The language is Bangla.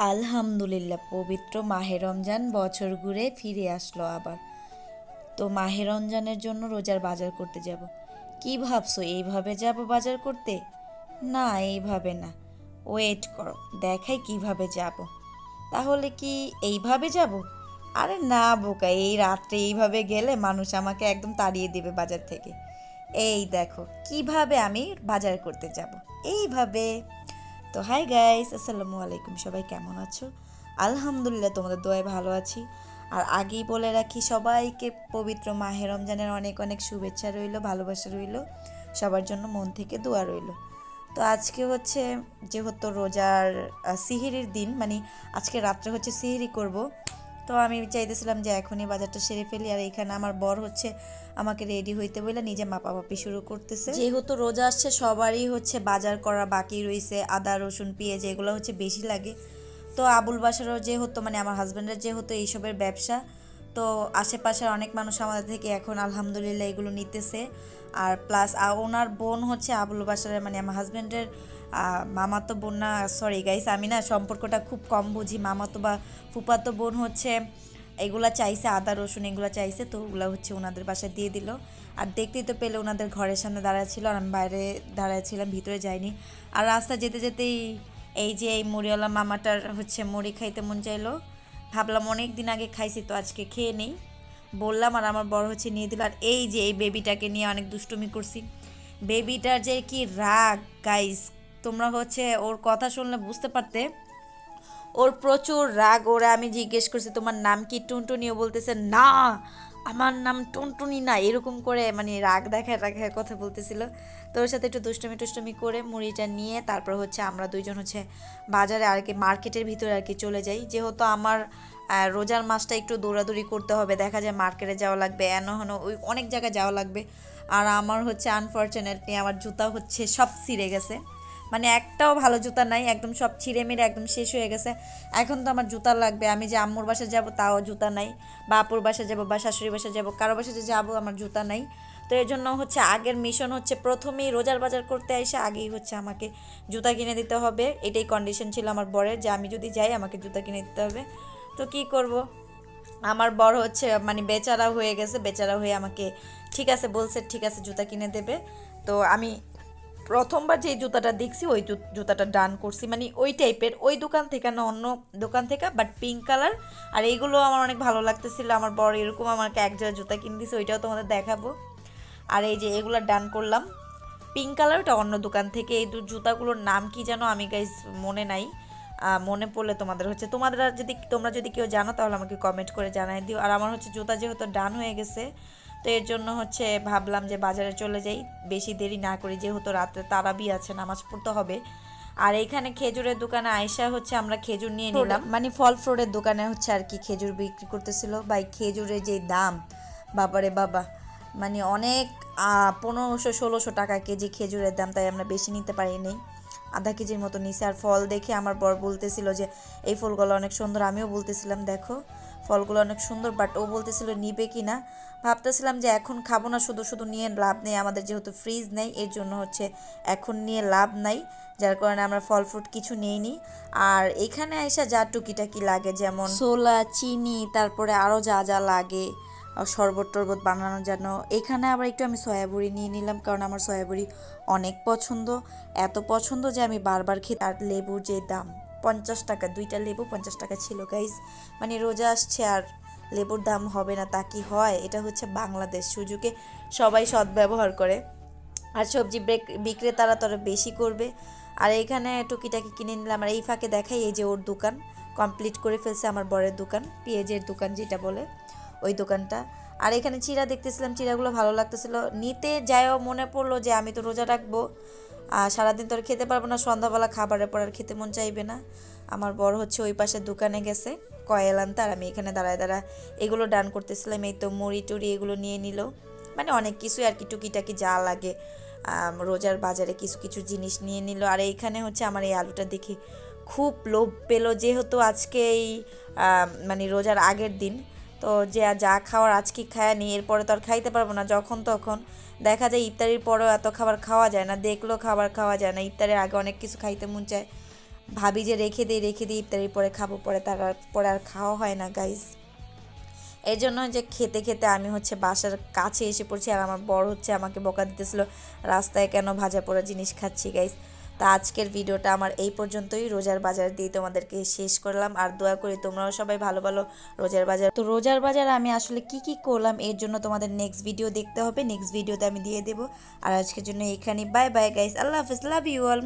আলহামদুলিল্লাহ, পবিত্র মাহে রমজান বছর ঘুরে ফিরে আসলো আবার। তো মাহে রমজানের জন্য রোজার বাজার করতে যাব। কি ভাবছো, এইভাবে যাব বাজার করতে? না, এইভাবে না, ওয়েট করো, দেখাই কিভাবে যাব। তাহলে কি এইভাবে যাব? আরে না বোকা, এই রাত্রে এইভাবে গেলে মানুষ আমাকে একদম তাড়িয়ে দেবে বাজার থেকে। এই দেখো কিভাবে আমি বাজার করতে যাব, এইভাবে। তো হাই গাইস, আসসালামু আলাইকুম, সবাই কেমন আছো? আলহামদুলিল্লাহ, তোমাদের দোয়ায় ভালো আছি। আর আগেই বলে রাখি, সবাইকে পবিত্র মাহে রমজানের অনেক অনেক শুভেচ্ছা রইলো, ভালোবাসা রইলো, সবার জন্য মন থেকে দোয়া রইলো। তো আজকে হচ্ছে যেহেতু রোজার সিহিরির দিন, মানে আজকে রাত্রে হচ্ছে সিহিরি করব। তো আমি চাইতেছিলাম যে এখনই বাজারটা সেরে ফেলি। আর এইখানে আমার বর হচ্ছে আমাকে রেডি হইতে বলে নিজে মাপামাপি শুরু করতেছে। যেহেতু রোজা আসছে, সবারই হচ্ছে বাজার করা বাকি রয়েছে, আদা রসুন পেঁয়াজ এগুলো হচ্ছে বেশি লাগে। তো আবুল বাসারও যেহেতু, মানে আমার হাজব্যান্ডের যেহেতু এইসবের ব্যবসা, তো আশেপাশের অনেক মানুষ আমাদের থেকে এখন আলহামদুলিল্লাহ এগুলো নিতেছে। আর প্লাস ওনার বোন হচ্ছে আবুল বাসারের, মানে আমার হাজব্যান্ডের মামাতো বোন না, সরি গাইস, আমি না সম্পর্কটা খুব কম বুঝি। মামাতো বা ফুপাতো বোন হচ্ছে এগুলা চাইছে, আদা রসুন এগুলো চাইছে, তো ওগুলো হচ্ছে ওনাদের বাসায় দিয়ে দিল। আর দেখতেই তো পেলে ওনাদের ঘরের সামনে দাঁড়ায় ছিল, আর আমি বাইরে দাঁড়ায় ছিলাম, ভিতরে যাইনি। আর রাস্তা যেতে যেতেই এই যে এই মুড়িওয়ালা মামাটার হচ্ছে মুড়ি খাইতে মন চাইলো। ভাবলাম অনেক দিন আগে খাইছি, তো আজকে খেয়ে নেই বললাম। আর আমার বড় হচ্ছে নিয়ে দিল। আর এই যে এই বেবিটাকে নিয়ে অনেক দুষ্টুমি করছি। বেবিটার যে কি রাগ গাইস, তোমরা হচ্ছে ওর কথা শুনলে বুঝতে পারতে। ওর প্রচুর রাগ। ওরা আমি জিজ্ঞেস করছি তোমার নাম কি, টুনটুনিও বলতেছে না, আমার নাম টুনটুনি না, এরকম করে মানে রাগ দেখায় রাখায় কথা বলতেছিল। তো ওর সাথে একটু দুষ্টুমি টুষ্টুমি করে মুড়িটা নিয়ে তারপর হচ্ছে আমরা দুইজন হচ্ছে বাজারে আর কি, মার্কেটের ভিতরে আর কি চলে যাই। যেহেতু আমার রোজার মাসটা একটু দৌড়াদৌড়ি করতে হবে, দেখা যায় মার্কেটে যাওয়া লাগবে, হেন ওই অনেক জায়গায় যাওয়া লাগবে। আর আমার হচ্ছে আনফর্চুনেটলি আমার জুতা হচ্ছে সব ছিঁড়ে গেছে, মানে একটাও ভালো জুতা নাই, একদম সব ছিঁড়ে মেরে একদম শেষ হয়ে গেছে। এখন তো আমার জুতা লাগবে, আমি যে আম্মুর বাসায় যাব তাও জুতা নাই, বা আপুর বাসায় যাব বা শাশুড়ি বাসায় যাব, কারো বাসায় যে যাবো আমার জুতা নাই। তো এর জন্য হচ্ছে আগের মিশন হচ্ছে প্রথমেই রোজার বাজার করতে এসে আগেই হচ্ছে আমাকে জুতা কিনে দিতে হবে। এটাই কন্ডিশন ছিল আমার বরের, যে আমি যদি যাই আমাকে জুতা কিনে দিতে হবে। তো কি করব, আমার বড় হচ্ছে মানে বেচারা হয়ে গেছে, বেচারা হয়ে আমাকে ঠিক আছে বলছে, ঠিক আছে জুতা কিনে দেবে। তো আমি প্রথমবার যে জুতাটা দেখছি ওই জুতাটা ডান করছি, মানে ওই টাইপের, ওই দোকান থেকে না অন্য দোকান থেকে, বাট পিঙ্ক কালার। আর এইগুলো আমার অনেক ভালো লাগতেছিল। আমার বড় এরকম আমাকে এক জোড়া জুতা কিনে দিছে, ওইটাও তোমাদের দেখাবো। আর এই যে এগুলো ডান করলাম পিঙ্ক কালার, ওটা অন্য দোকান থেকে। এই জুতাগুলোর নাম কি জানো, আমি গাইস মনে নাই, মনে পড়লে তোমাদের হচ্ছে, তোমরা যদি কেউ জানো তাহলে আমাকে কমেন্ট করে জানাই দিও। আর আমার হচ্ছে জুতা যেহেতু ডান হয়ে গেছে, তো এর জন্য হচ্ছে ভাবলাম যে বাজারে চলে যাই, বেশি দেরি না করি, যেহেতু রাত্রে তারাবি আছে, নামাজ পড়তে হবে। আর এইখানে খেজুরের দোকানে আয়সা হচ্ছে আমরা খেজুর নিয়ে নিলাম, মানে ফল ফ্রুটের দোকানে হচ্ছে আর কি খেজুর বিক্রি করতেছিল। ভাই খেজুরের যে দাম, বাবারে বাবা, মানে অনেক 1500-1600 টাকা কেজি খেজুরের দাম, তাই আমরা বেশি নিতে পারিনি, আধা কেজির মতো নিছে। আর ফল দেখে আমার বর বলতেছিল যে এই ফলগুলো অনেক সুন্দর, আমিও বলতেছিলাম দেখো ফলগুলো অনেক সুন্দর, বাট ও বলতেছিল নিবে কি না। ভাবতেছিলাম যে এখন খাবো না, শুধু শুধু নিয়ে লাভ নেই, আমাদের যেহেতু ফ্রিজ নেই এর জন্য হচ্ছে এখন নিয়ে লাভ নাই, যার কারণে আমরা ফল ফ্রুট কিছু নিইনি। আর এখানে এসে যা টুকিটাকি লাগে, যেমন ছোলা, চিনি, তারপরে আরও যা যা লাগে শরবত টরবত বানানোর জন্য, এখানে আবার একটু আমি সয়াবড়ি নিয়ে নিলাম, কারণ আমার সয়াবড়ি অনেক পছন্দ, এত পছন্দ যে আমি বারবার খেতে। আর লেবুর যে দাম 50 টাকা, 2টা লেবু 50 টাকা ছিল গাইজ। মানে রোজা আসছে আর লেবুর দাম হবে না তা কি হয়? এটা হচ্ছে বাংলাদেশ, সুযোগে সবাই সদ্ব্যবহার করে। আর সবজি বিক্রেতারা তো আরও বেশি করবে। আর এইখানে টুকিটাকি কিনে নিলাম। আর এই ফাঁকে দেখাই, এই যে ওর দোকান কমপ্লিট করে ফেলছে, আমার বরের দোকান, পেঁয়াজের দোকান যেটা বলে ওই দোকানটা। আর এখানে চিড়া দেখতেছিলাম, চিড়াগুলো ভালো লাগতেছিল, নিতে যায়ও মনে পড়লো যে আমি তো রোজা রাখবো, সারাদিন তো আর খেতে পারবো না, সন্ধ্যাবেলা খাবারের পর আর খেতে মন চাইবে না। আমার বড় হচ্ছে ওই পাশের দোকানে গেছে কয়েল আনতে, আর আমি এখানে দাঁড়ায় দাঁড়ায় এগুলো ডান করতেছিলাম। এই তো মুড়ি টুড়ি এগুলো নিয়ে নিল, মানে অনেক কিছুই আর কি টুকিটাকি যা লাগে রোজার বাজারে কিছু কিছু জিনিস নিয়ে নিল। আর এইখানে হচ্ছে আমার এই আলুটা দেখি খুব লোভ পেলো, যেহেতু আজকে এই মানে রোজার আগের দিন, তো যে যা খাওয়ার আজকে খায় নি, এরপরে তো আর খাইতে পারবো না, যখন তখন দেখা যায় ইফতারির পরেও এত খাবার খাওয়া যায় না, দেখলেও খাবার খাওয়া যায় না, ইফতারের আগে অনেক কিছু খাইতে মন চায়। ভাবি যে রেখে দিই ইফতারির পরে খাবো, পরে পরে আর খাওয়া হয় না গাইস। এই জন্য যে খেতে খেতে আমি হচ্ছে বাসার কাছে এসে পড়ছি, আর আমার বর হচ্ছে আমাকে বকা দিতেছিল রাস্তায় কেন ভাজা পোড়া জিনিস খাচ্ছি গাইস। তা আজকের ভিডিওটা আমার এই পর্যন্তই, রোজার বাজার দিয়ে তোমাদেরকে শেষ করলাম। আর দোয়া করি তোমরাও সবাই ভালো ভালো রোজার বাজার। তো রোজার বাজার আমি আসলে কি কি করলাম এর জন্য তোমাদের নেক্সট ভিডিও দেখতে হবে, নেক্সট ভিডিওতে আমি দিয়ে দেবো। আর আজকের জন্য এখানে বাই বাই গাইস, আল্লাহ হাফিজ, লাভ ইউ অল।